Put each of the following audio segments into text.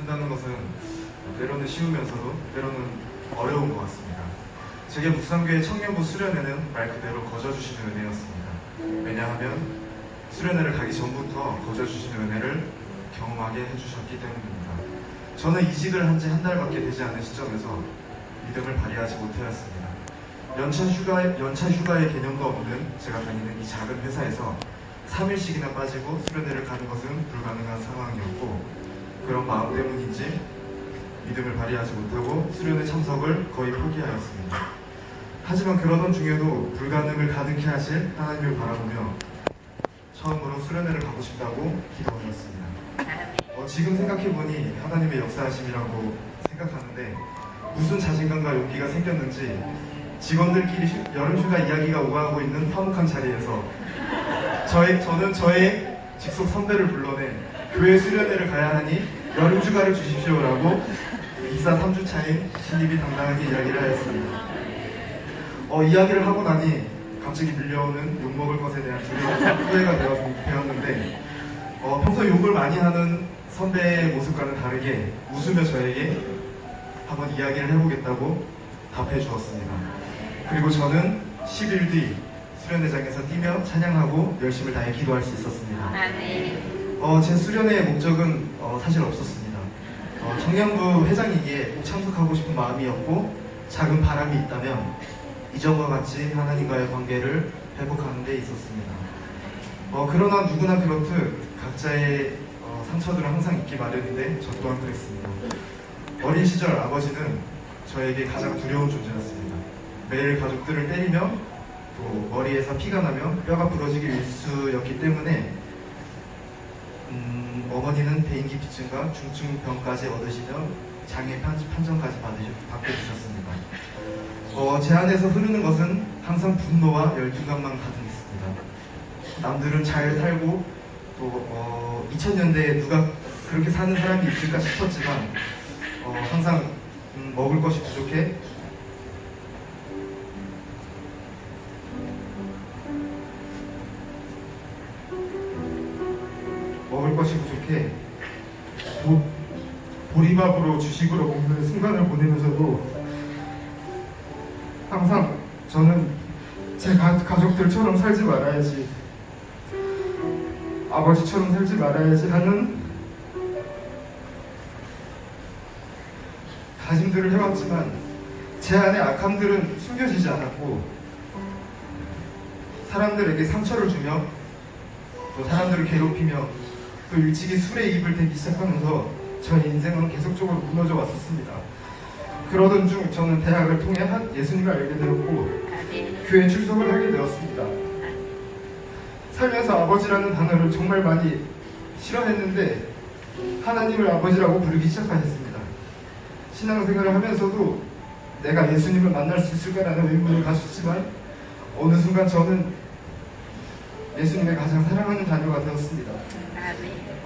한다는 것은 때로는 쉬우면서도 때로는 어려운 것 같습니다. 제게 묵상교회 청년부 수련회는 말 그대로 거저주시는 은혜였습니다. 왜냐하면 수련회를 가기 전부터 거저주시는 은혜를 경험하게 해주셨기 때문입니다. 저는 이직을 한 지 한 달밖에 되지 않은 시점에서 믿음을 발휘하지 못하였습니다. 연차 휴가의 개념도 없는 제가 다니는 이 작은 회사에서 3일씩이나 빠지고 수련회를 가는 것은 불가능한 상황이었고, 그런 마음 때문인지 믿음을 발휘하지 못하고 수련회 참석을 거의 포기하였습니다. 하지만 그러던 중에도 불가능을 가능케 하실 하나님을 바라보며 처음으로 수련회를 가고 싶다고 기도하였습니다. 지금 생각해보니 하나님의 역사하심이라고 생각하는데, 무슨 자신감과 용기가 생겼는지 직원들끼리 여름휴가 이야기가 오가고 있는 화목한 자리에서 저는 저의 직속 선배를 불러내 교회 수련회를 가야 하니 여름휴가를 주십시오라고 입사 3주차인 신입이 당당하게 이야기를 하였습니다. 이야기를 하고 나니 갑자기 밀려오는 욕먹을 것에 대한 두려움과 후회가 되었는데, 평소 욕을 많이 하는 선배의 모습과는 다르게 웃으며 저에게 한번 이야기를 해보겠다고 답해 주었습니다. 그리고 저는 10일 뒤 수련회장에서 뛰며 찬양하고 열심을 다해 기도할 수 있었습니다. 제 수련회의 목적은 사실 없었습니다. 청년부 회장이기에 꼭 참석하고 싶은 마음이었고, 작은 바람이 있다면 이전과 같이 하나님과의 관계를 회복하는 데 있었습니다. 그러나 누구나 그렇듯 각자의 상처들은 항상 있기 마련인데 저 또한 그랬습니다. 어린 시절 아버지는 저에게 가장 두려운 존재였습니다. 매일 가족들을 때리며 또 머리에서 피가 나며 뼈가 부러지기 일쑤였기 때문에 어머니는 대인기피증과 중증병까지 얻으시며 장애 판정까지 받게 되셨습니다. 제 안에서 흐르는 것은 항상 분노와 열등감만 가득했습니다. 남들은 잘 살고 또 2000년대에 누가 그렇게 사는 사람이 있을까 싶었지만 항상 먹을 것이 부족해 보리밥으로 주식으로 먹는 순간을 보내면서도 항상 저는 제 가족들처럼 살지 말아야지, 아버지처럼 살지 말아야지 하는 다짐들을 해왔지만 제 안에 악함들은 숨겨지지 않았고, 사람들에게 상처를 주며 또 사람들을 괴롭히며 또 일찍이 술에 입을 대기 시작하면서 저의 인생은 계속적으로 무너져 왔었습니다. 그러던 중 저는 대학을 통해 예수님을 알게 되었고 교회 출석을 하게 되었습니다. 살면서 아버지라는 단어를 정말 많이 싫어했는데 하나님을 아버지라고 부르기 시작하셨습니다. 신앙생활을 하면서도 내가 예수님을 만날 수 있을까라는 의문을 가졌지만 어느 순간 저는 예수님의 가장 사랑하는 자녀가 되었습니다.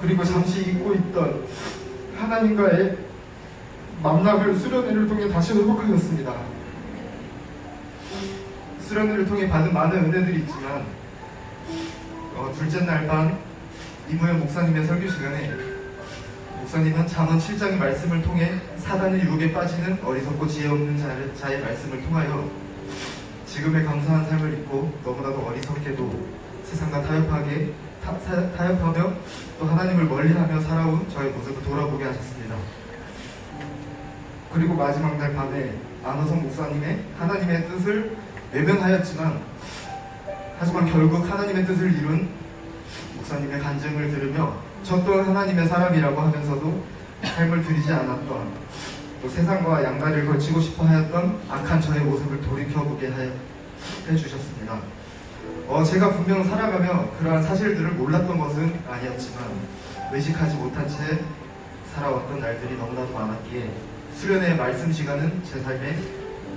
그리고 잠시 잊고 있던 하나님과의 만남을 수련회를 통해 다시 회복하였습니다. 수련회를 통해 받은 많은 은혜들이 있지만 둘째 날 밤 이무현 목사님의 설교 시간에 목사님은 잠언 7장의 말씀을 통해 사단의 유혹에 빠지는 어리석고 지혜 없는 자의 말씀을 통하여 지금의 감사한 삶을 잊고 너무나도 어리석게도 세상과 타협하며 또 하나님을 멀리하며 살아온 저의 모습을 돌아보게 하셨습니다. 그리고 마지막 날 밤에 안호성 목사님의 하나님의 뜻을 외면하였지만 하지만 결국 하나님의 뜻을 이룬 목사님의 간증을 들으며 저 또한 하나님의 사람이라고 하면서도 삶을 들이지 않았던 또 세상과 양다리를 걸치고 싶어 하였던 악한 저의 모습을 돌이켜보게 해주셨습니다. 제가 분명 살아가며 그러한 사실들을 몰랐던 것은 아니었지만 의식하지 못한 채 살아왔던 날들이 너무나도 많았기에 수련회의 말씀 시간은 제 삶에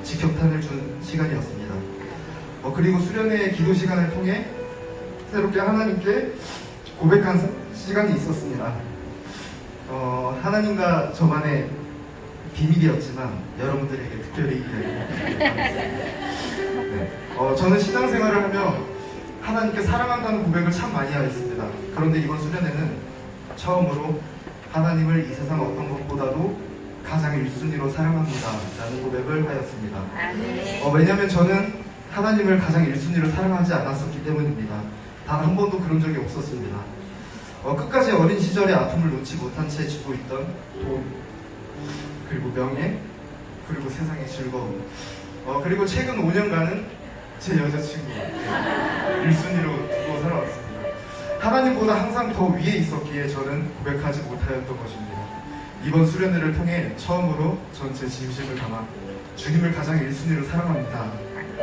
직격탄을 준 시간이었습니다. 그리고 수련회의 기도 시간을 통해 새롭게 하나님께 고백한 시간이 있었습니다. 하나님과 저만의 비밀이었지만 여러분들에게 특별히 이야기하겠습니다. 저는 신앙생활을 하며 하나님께 사랑한다는 고백을 참 많이 하였습니다. 그런데 이번 수련회는 처음으로 하나님을 이 세상 어떤 것보다도 가장 1순위로 사랑합니다 라는 고백을 하였습니다. 왜냐하면 저는 하나님을 가장 1순위로 사랑하지 않았었기 때문입니다. 단 한 번도 그런 적이 없었습니다. 끝까지 어린 시절의 아픔을 놓지 못한 채 쥐고 있던 돈, 그리고 명예, 그리고 세상의 즐거움, 그리고 최근 5년간은 제 여자친구 1순위로 두고 살아왔습니다. 하나님보다 항상 더 위에 있었기에 저는 고백하지 못하였던 것입니다. 이번 수련회를 통해 처음으로 전 제 진심을 담아 주님을 가장 1순위로 사랑합니다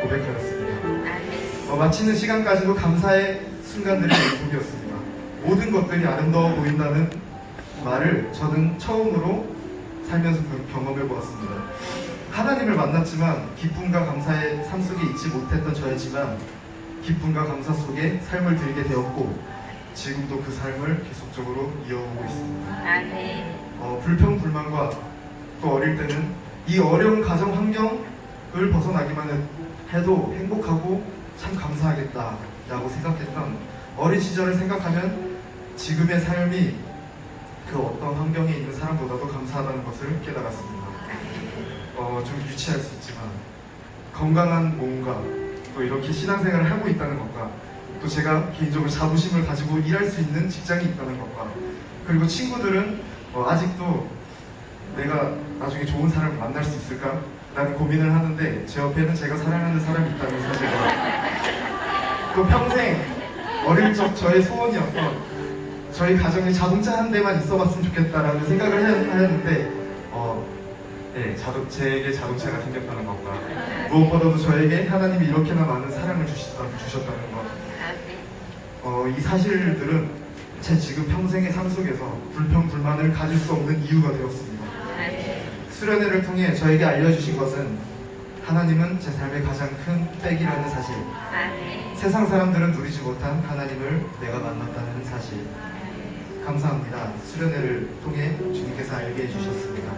고백하였습니다. 마치는 시간까지도 감사의 순간들이 일품이었습니다. 모든 것들이 아름다워 보인다는 말을 저는 처음으로 살면서 경험해 보았습니다. 하나님을 만났지만 기쁨과 감사의 삶 속에 있지 못했던 저였지만 기쁨과 감사 속에 삶을 들게 되었고 지금도 그 삶을 계속적으로 이어오고 있습니다. 불평불만과 또 어릴 때는 이 어려운 가정 환경을 벗어나기만 해도 행복하고 참 감사하겠다라고 생각했던 어린 시절을 생각하면 지금의 삶이 그 어떤 환경에 있는 사람보다도 감사하다는 것을 깨달았습니다. 좀 유치할 수 있지만 건강한 몸과 또 이렇게 신앙생활을 하고 있다는 것과 또 제가 개인적으로 자부심을 가지고 일할 수 있는 직장이 있다는 것과 그리고 친구들은 아직도 내가 나중에 좋은 사람을 만날 수 있을까? 라는 고민을 하는데 제 옆에는 제가 사랑하는 사람이 있다는 사실과 또 평생 어릴 적 저의 소원이었던 저희 가정에 자동차 한 대만 있어봤으면 좋겠다라는 생각을 하였는데 제에게 자동차가 생겼다는 것과 무엇보다도 저에게 하나님이 이렇게나 많은 사랑을 주셨다는 것, 이 사실들은 제 지금 평생의 삶 속에서 불평불만을 가질 수 없는 이유가 되었습니다. 수련회를 통해 저에게 알려주신 것은 하나님은 제 삶의 가장 큰 백이라는 사실, 세상 사람들은 누리지 못한 하나님을 내가 만났다는 사실. 감사합니다. 수련회를 통해 주님께서 알게 해주셨습니다.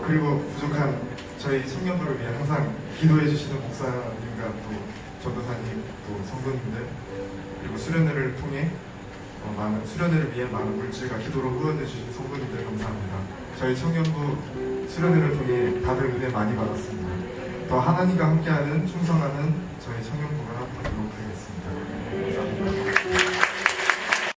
그리고 부족한 저희 청년들을 위해 항상 기도해 주시는 목사님과 또 전도사님, 또 성도님들, 그리고 수련회를 통해 수련회를 위해 많은 물질과 기도로 후원해 주신 성도님들 감사합니다. 저희 청년부 수련회를 통해 다들 은혜 많이 받았습니다. 더 하나님과 함께하는 충성하는 저희 청년부가 되도록 하겠습니다.